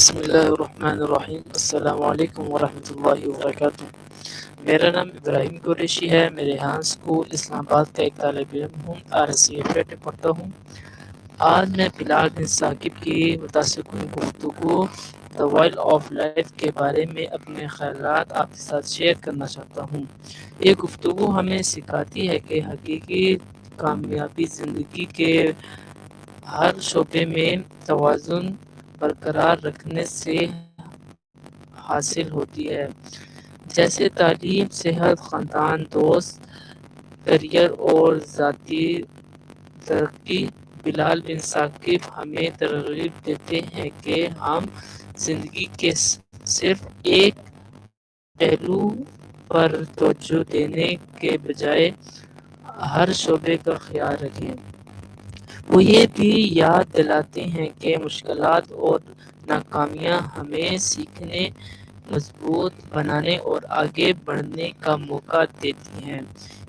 بسم اللہ الرحمن الرحیم۔ السلام علیکم ورحمۃ اللہ وبرکاتہ۔ میرا نام ابراہیم قریشی ہے۔ میں ریحان اسکول اسلام آباد کا ایک طالب علم ہوں، RSCF میں پڑھتا ہوں۔ آج میں بلال بن ثاقب کی متاثر کن گفتگو دا وائل آف لائف کے بارے میں اپنے خیالات آپ کے ساتھ شیئر کرنا چاہتا ہوں۔ یہ گفتگو ہمیں سکھاتی ہے کہ حقیقی کامیابی زندگی کے ہر شعبے میں توازن برقرار رکھنے سے حاصل ہوتی ہے، جیسے تعلیم، صحت، خاندان، دوست، کیریئر اور ذاتی ترقی۔ بلال بن ثاقب ہمیں ترغیب دیتے ہیں کہ ہم زندگی کے صرف ایک پہلو پر توجہ دینے کے بجائے ہر شعبے کا خیال رکھیں۔ وہ یہ بھی یاد دلاتے ہیں کہ مشکلات اور ناکامیاں ہمیں سیکھنے، مضبوط بنانے اور آگے بڑھنے کا موقع دیتی ہیں۔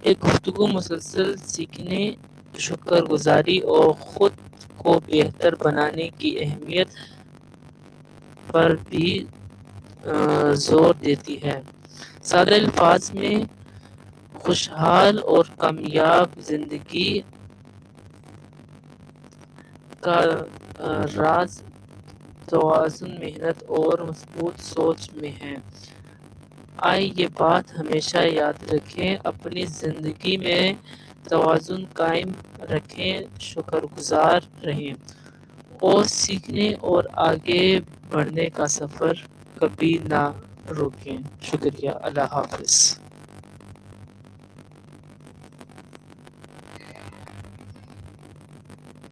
ایک گفتگو مسلسل سیکھنے، شکر گزاری اور خود کو بہتر بنانے کی اہمیت پر بھی زور دیتی ہے۔ سادہ الفاظ میں، خوشحال اور کامیاب زندگی کا راز توازن، محنت اور مضبوط سوچ میں ہے۔ آئے یہ بات ہمیشہ یاد رکھیں، اپنی زندگی میں توازن قائم رکھیں، شکر گزار رہیں اور سیکھنے اور آگے بڑھنے کا سفر کبھی نہ روکیں۔ شکریہ۔ اللہ حافظ۔